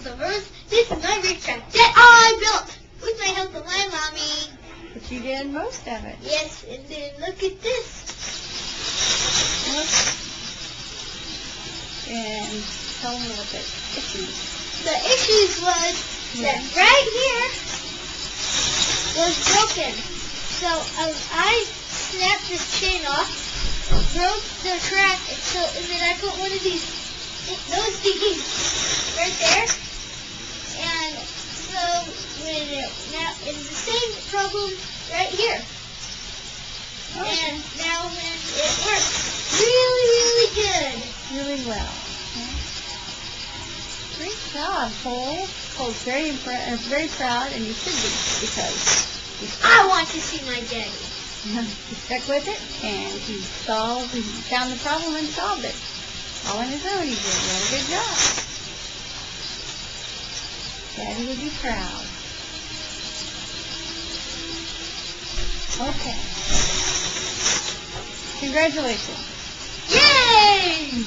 of the roads. This is my racetrack that I built with my help of my mommy. But you did most of it. Yes, and then look at this. And tell me what the issues. The issues was that right here was broken. So I snapped this chain off, broke the track, and then I put one of those thingies right there. And so now it's the same problem right here. And now when it works really, really good. Really well. Great job, Cole. Cole's very proud, and you should be, because I want to see my daddy. he stuck with it, and he found the problem and solved it. All on his own, he did a really good job. Daddy would be proud. Okay. Congratulations. Yay!